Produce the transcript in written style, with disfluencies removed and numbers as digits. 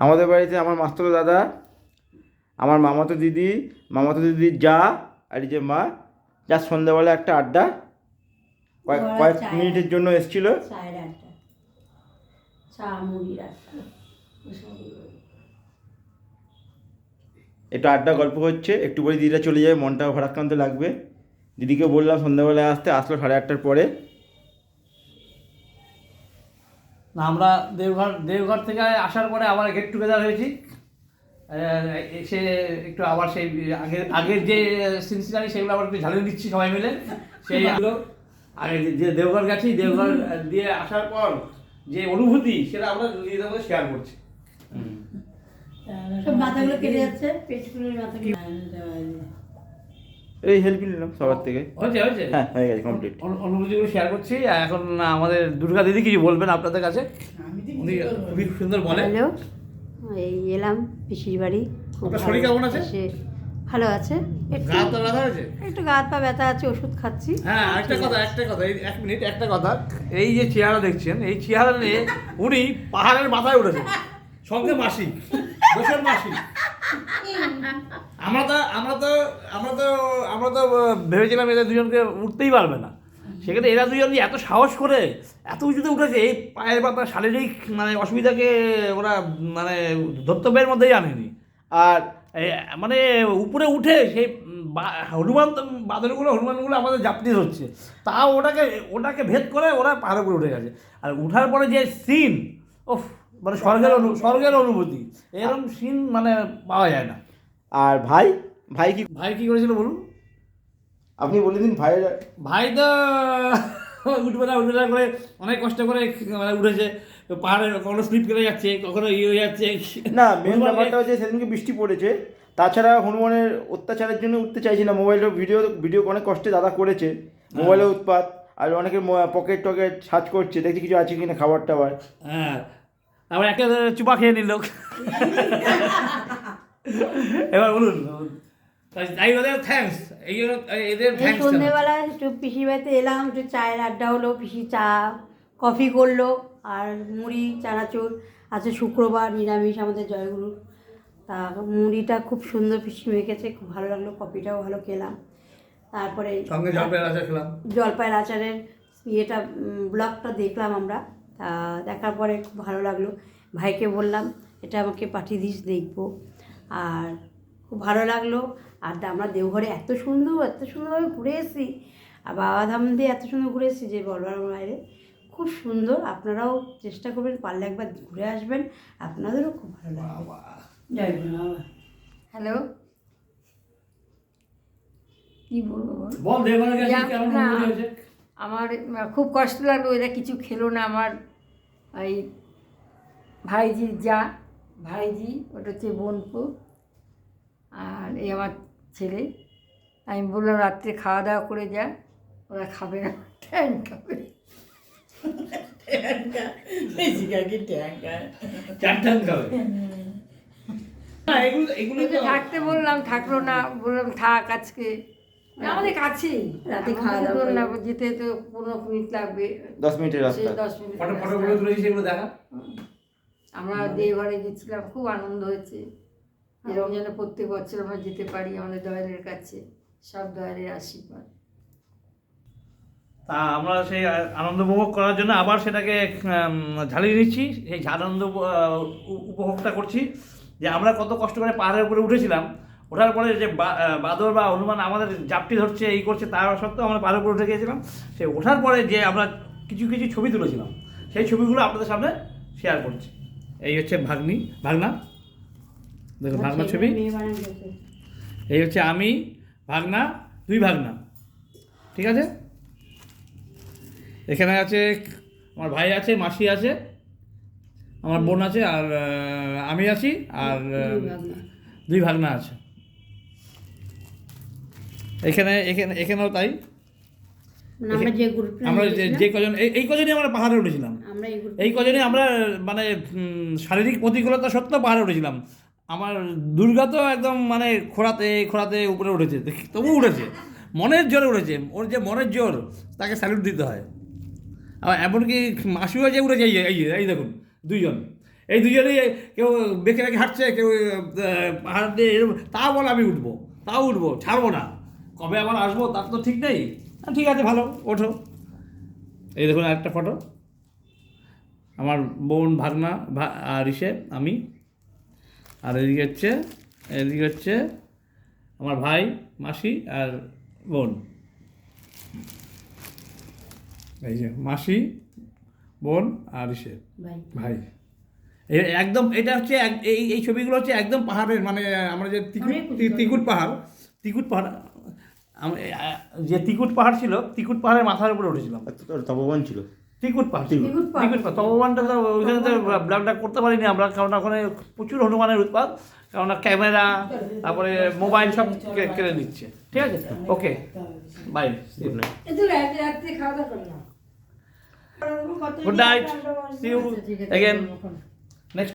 আমাদের বাড়িতে আমার মাস্তুতো দাদা, আমার মামাতো দিদির যা, আর এই যে মা, যা সন্ধ্যাবেলা একটা আড্ডা কয়েক মিনিটের জন্য এসেছিল। চায়ের আড্ডা, চা মুড়ির আড্ডা, একটু আড্ডা গল্প হচ্ছে, একটু পরে দিদিরা চলে যাবে, মনটাও ভারাক্রান্ত লাগবে। দিদিকে বললাম সন্ধ্যাবেলায় আসলো 8:30টার পরে। না, আমরা দেওঘর থেকে আসার পরে আবার গেট টুগেদার হয়েছি। এসে একটু আবার সেই আগের যে সিনসিনারি সেগুলো আবার একটু ঝালিয়ে দিচ্ছি সবাই মিলে। সেইগুলো আগে যে দেওঘর গেছি, দেওঘর দিয়ে আসার পর যে অনুভূতি সেটা আমরা নিজেদের মধ্যে শেয়ার করছি। সব মাথাগুলো কেটে যাচ্ছে, পেটগুলোর মাথাগুলো এই হেল্প নিলাম সবার থেকে। হয়েছে হ্যাঁ, হয়ে গেছে, কমপ্লিট। অনুভূতিগুলো শেয়ার করছি। এখন আমাদের দুর্গা দিদি কিছু বলবেন আপনাদের কাছে। উনি খুবই সুন্দর বলে। হ্যালো, এই এলাম পিসির বাড়ি। খুব আপনার শরীর কেমন আছে? ভালো আছে, একটু গা হাত ব্যথা হয়েছে? একটু গা হাত পা ব্যথা আছে, ওষুধ খাচ্ছি। হ্যাঁ, একটা কথা এই 1 মিনিট, একটা কথা। এই যে চেহারা দেখছেন, এই চেহারা নিয়ে উনি পাহাড়ের মাথায় উঠেছেন, সঙ্গে মাসি, বছর মাসি। আমরা তো ভেবেছিলাম এদের দুজনকে উঠতেই পারবে না, সেখানে এরা দুজন যে এত সাহস করে এত উঁচুতে উঠেছে, এই পায়ের পাতা শারীরিক মানে অসুবিধাকে ওরা মানে ধর্তব্যের মধ্যেই আনেনি। আর মানে উপরে উঠে সেই হনুমানগুলো আমাদের জাপটি ধরছে, তাও ওটাকে ভেদ করে ওরা পাহাড়ের উপরে উঠে গেছে। আর উঠার পরে যে সিন, ওফ, মানে স্বর্গের অনুভূতি, এরকম সিন মানে পাওয়া যায় না। আর ভাই কি করেছিল বলুন? আপনি বলে দিন। ভাই তো উঠবে না করে অনেক কষ্ট করে মানে উঠেছে। পাহাড়ে কখনো স্লিপ করে যাচ্ছে, কখনো হয়ে যাচ্ছে। না, মেন ব্যাপারটা হচ্ছে সেদিনকে বৃষ্টি পড়েছে। তাছাড়া হনুমানের অত্যাচারের জন্য উঠতে চাইছি না। মোবাইলের ভিডিও অনেক কষ্টে দাদা করেছে, মোবাইলের উৎপাত। আর অনেকের পকেট সার্চ করছে, দেখছি কিছু আছে কিনা খাবার টাবার। হ্যাঁ, আবার একটা চুপা খেয়ে নিল। এবার বলুন, তাই ওদের থ্যাঙ্কস। এদের থ্যাঙ্কস। সন্ধ্যেবেলা একটু পিসির বাড়িতে এলাম, একটু চায়ের আড্ডা হলো, পিসি চা কফি করলো, আর মুড়ি চানাচুর আছে। শুক্রবার নিরামিষ আমাদের জয়গুরু। তা মুড়িটা খুব সুন্দর পিসি মেখেছে, খুব ভালো লাগলো। কফিটাও ভালো খেলাম। তারপরে সঙ্গে জলপাইয়ের আচার খেলাম। জলপাইয়ের আচারের ইয়েটা ব্লগটা দেখলাম আমরা। তা দেখার পরে খুব ভালো লাগলো। ভাইকে বললাম এটা আমাকে পাঠিয়ে দিস, দেখবো। আর খুব ভালো লাগলো। আর আমরা দেওঘরে এত সুন্দরভাবে ঘুরে এসেছি, আর বাবাধাম দিয়ে এত সুন্দর ঘুরে এসেছি যে বলবার বাইরে। খুব সুন্দর। আপনারাও চেষ্টা করবেন, পারলে একবার ঘুরে আসবেন, আপনাদেরও খুব ভালো লাগবে। জয় গুরু বাবা। হ্যালো, কী বলবো বল, দেওঘরে গেছিস, কেমন অনুভূতি হয়েছে? আমার খুব কষ্ট লাগলো, এরা কিছু খেলো না। আমার এই ভাইজি ওটা হচ্ছে বোনপু, আর এই আমার ছেলে। আমি বললাম রাত্রে খাওয়া দাওয়া করে যা, ওরা খাবে না, ট্যাং খাবে। থাকতে বললাম, থাকলো না। বললাম থাক আজকে, আমাদের কাছেই রাতে খাওয়া দাওয়া না, যেতে তো 15 মিনিট লাগবে, 10 মিনিটের রাস্তা। 10 মিনিট। ফটো তুলেছি, সেগুলো দেখা। আমরা দেওঘরে গেছিলাম, খুব আনন্দ হয়েছে। এরকম যেন প্রত্যেক বছর আমরা যেতে পারি আমাদের দয়ালের কাছে, সব দয়ালের আশীর্বাদ। তা আমরা সেই আনন্দ উপভোগ করার জন্য আবার সেটাকে ঝালিয়ে নিচ্ছি, সেই আনন্দ উপভোগটা করছি যে আমরা কত কষ্ট করে পাহাড়ের উপরে উঠেছিলাম। ওঠার পরে যে বাদর বা হনুমান আমাদের জাপটি ধরছে, এই করছে, তার সত্ত্বেও আমরা পাহাড়ের উপরে উঠে গিয়েছিলাম। সেই ওঠার পরে যে আমরা কিছু ছবি তুলেছিলাম, সেই ছবিগুলো আপনাদের সামনে শেয়ার করছি। এই হচ্ছে ভাগনা, দেখো ভাগনার ছবি। এই হচ্ছে আমি, ভাগনা, 2 ভাগনা, ঠিক আছে। এখানে আছে আমার ভাই আছে, মাসি আছে, আমার বোন আছে, আর আমি আছি, আর 2 ভাগনা আছে। এখানেও তাই। আমরা যে কজন এই কজনই আমরা পাহাড়ে উঠেছিলাম। এই কজনই আমরা মানে শারীরিক প্রতিকূলতা সত্ত্বেও পাহাড়ে উঠেছিলাম। আমার দুর্গা তো একদম মানে খোঁড়াতে উপরে উঠেছে, তবু উঠেছে, মনের জোরে উঠেছে। ওর যে মনের জোর, তাকে স্যালুট দিতে হয়। আবার এমনকি মাসিও যে উঠেছে, এই দেখুন 2 জন। এই দুজনেই কেউ বেঁকে বেঁকে হাঁটছে, কেউ পাহাড় দিয়ে এরকম, তাও বলে আমি উঠবো, তাও উঠবো, ছাড়বো না। কবে আবার আসবো তার তো ঠিক নেই। ঠিক আছে, ভালো, ওঠো। এই দেখুন আরেকটা ফটো, আমার বোন, ভাগনা, আর ইসে আমি, আর এদিকে হচ্ছে আমার ভাই, মাসি আর বোন। এই যে মাসি, বোন আর ইসে ভাই ভাই। একদম এটা হচ্ছে এই ছবিগুলো হচ্ছে একদম পাহাড়ের, মানে আমরা যে তিকুট পাহাড় যে তিকুট পাহাড় ছিল, তিকুট পাহাড়ের মাথার উপরে উঠেছিলাম। তপবন ছিল। তিকুট পাহাড়, তিকুট পাহাড়। তপবনটা তো ওইখানে তো ব্লগটা করতে পারিনি আমরা, কারণ ওখানে প্রচুর হনুমানের উৎপাত, কারণ ক্যামেরা তারপরে মোবাইল সব কেড়ে নিচ্ছে। ঠিক আছে, ওকে, বাই, গুড নাইট। রাত্রে খাওয়া দাওয়া করলাম। গুড নাইট, সি ইউ ঠিক আছে, অ্যাগেন এখন। নেক্সট।